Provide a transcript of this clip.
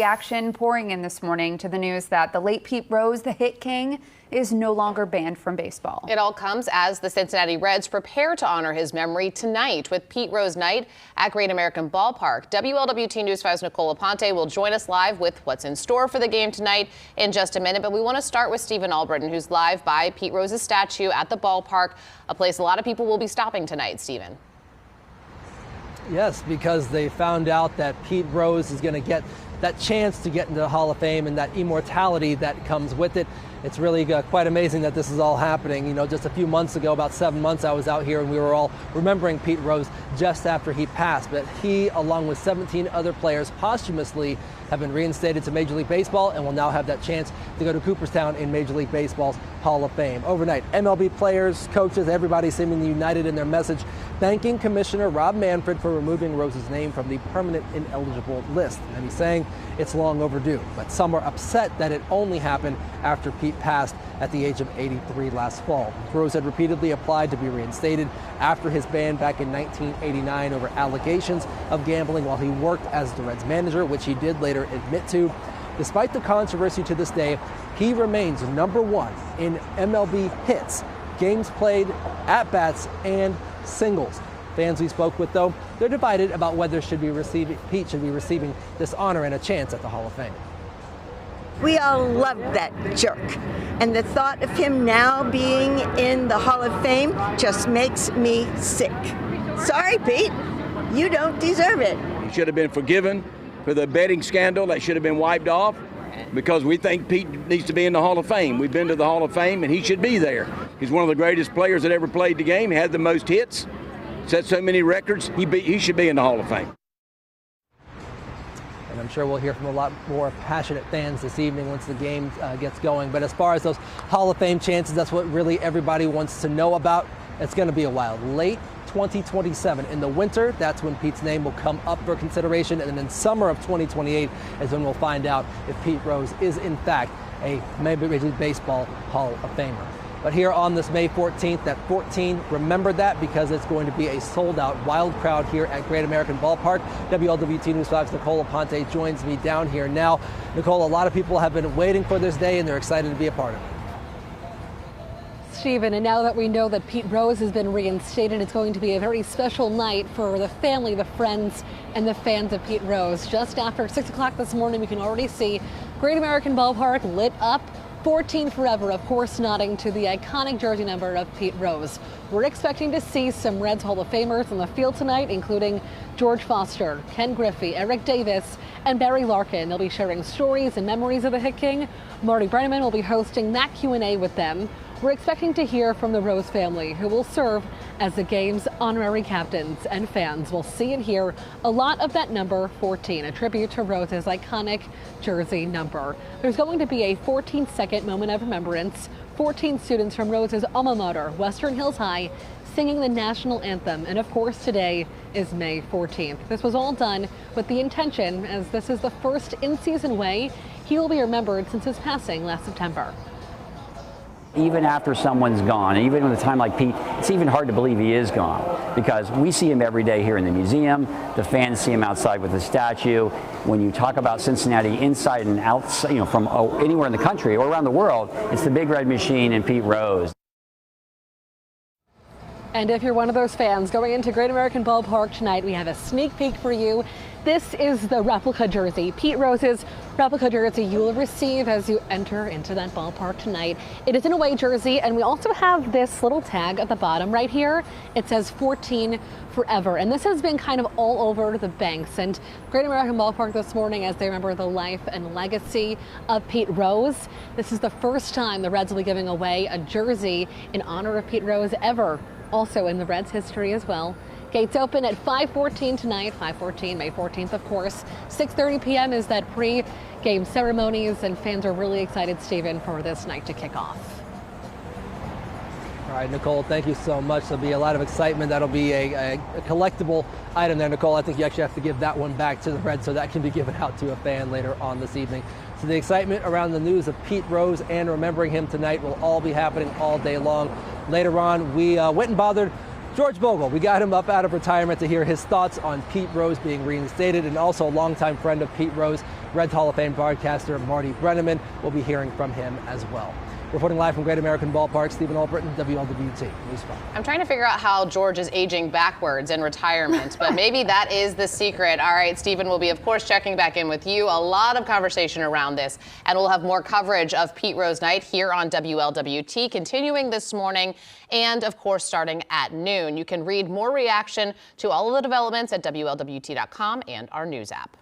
reaction pouring in this morning to the news that the late Pete Rose, the hit king, is no longer banned from baseball. It all comes as the Cincinnati Reds prepare to honor his memory tonight with Pete Rose Night at Great American Ballpark. WLWT News 5's Nicole Aponte will join us live with what's in store for the game tonight in just a minute. But we want to start with Stephen Albritton, who's live by Pete Rose's statue at the ballpark, a place a lot of people will be stopping tonight. Stephen. Yes, because they found out that Pete Rose is going to get that chance to get into the Hall of Fame and that immortality that comes with it. It's really quite amazing that this is all happening. You know, just a few months ago, about 7 months, I was out here and we were all remembering Pete Rose just after he passed. But he, along with 17 other players, posthumously have been reinstated to Major League Baseball and will now have that chance to go to Cooperstown in Major League Baseball's Hall of Fame. Overnight, MLB players, coaches, everybody seemingly united in their message, thanking Commissioner Rob Manfred for removing Rose's name from the permanent ineligible list. And he's saying it's long overdue. But some are upset that it only happened after Pete passed at the age of 83 last fall. Rose had repeatedly applied to be reinstated after his ban back in 1989 over allegations of gambling while he worked as the Reds manager, which he did later admit to. Despite the controversy to this day, he remains #1 in MLB hits, games played, at-bats, and singles. Fans we spoke with, though, they're divided about whether Pete should be receiving this honor and a chance at the Hall of Fame. We all love that jerk. And the thought of him now being in the Hall of Fame just makes me sick. Sorry, Pete, you don't deserve it. He should have been forgiven for the betting scandal. That should have been wiped off because we think Pete needs to be in the Hall of Fame. We've been to the Hall of Fame and he should be there. He's one of the greatest players that ever played the game. He had the most hits, set so many records. He should be in the Hall of Fame. And I'm sure we'll hear from a lot more passionate fans this evening once the game gets going. But as far as those Hall of Fame chances, that's what really everybody wants to know about. It's going to be a while. Late 2027 in the winter, that's when Pete's name will come up for consideration. And then in summer of 2028 is when we'll find out if Pete Rose is in fact a Major League Baseball Hall of Famer. But here on this May 14th at 14, remember that because it's going to be a sold-out wild crowd here at Great American Ballpark. WLWT News 5's Nicole Aponte joins me down here now. Nicole, a lot of people have been waiting for this day and they're excited to be a part of it. Stephen, and now that we know that Pete Rose has been reinstated, it's going to be a very special night for the family, the friends, and the fans of Pete Rose. Just after 6 o'clock this morning, we can already see Great American Ballpark lit up. 14 forever, of course, nodding to the iconic jersey number of Pete Rose. We're expecting to see some Reds Hall of Famers on the field tonight, including George Foster, Ken Griffey, Eric Davis, and Barry Larkin. They'll be sharing stories and memories of the hit king. Marty Brennaman will be hosting that Q&A with them. We're expecting to hear from the Rose family, who will serve as the game's honorary captains, and fans will see and hear a lot of that number 14, a tribute to Rose's iconic jersey number. There's going to be a 14-second moment of remembrance. 14 students from Rose's alma mater, Western Hills High, singing the national anthem. And of course, today is May 14th. This was all done with the intention, as this is the first in-season way he will be remembered since his passing last September. Even after someone's gone, even with a time like Pete, it's even hard to believe he is gone because we see him every day here in the museum. The fans see him outside with the statue. When you talk about Cincinnati inside and outside, you know, from anywhere in the country or around the world, it's the Big Red Machine and Pete Rose. And if you're one of those fans going into Great American Ballpark tonight, we have a sneak peek for you. This is the replica jersey, Pete Rose's replica jersey you will receive as you enter into that ballpark tonight. It is an away jersey, and we also have this little tag at the bottom right here. It says 14 forever, and this has been kind of all over the banks and Great American Ballpark this morning as they remember the life and legacy of Pete Rose. This is the first time the Reds will be giving away a jersey in honor of Pete Rose ever, also in the Reds history as well. Gates open at 5:14 tonight, 5:14, May 14th, of course. 6:30 p.m. is that pre-game ceremonies, and fans are really excited, Stephen, for this night to kick off. All right, Nicole, thank you so much. There'll be a lot of excitement. That'll be a collectible item there, Nicole. I think you actually have to give that one back to the Reds so that can be given out to a fan later on this evening. So the excitement around the news of Pete Rose and remembering him tonight will all be happening all day long. Later on, we went and bothered George Bogle. We got him up out of retirement to hear his thoughts on Pete Rose being reinstated, and also a longtime friend of Pete Rose, Reds Hall of Fame broadcaster Marty Brennaman. We'll be hearing from him as well. Reporting live from Great American Ballpark, Stephen Albritton, WLWT News 5. I'm trying to figure out how George is aging backwards in retirement, but maybe that is the secret. All right, Stephen will be, of course, checking back in with you. A lot of conversation around this, and we'll have more coverage of Pete Rose Night here on WLWT, continuing this morning and, of course, starting at noon. You can read more reaction to all of the developments at WLWT.com and our news app.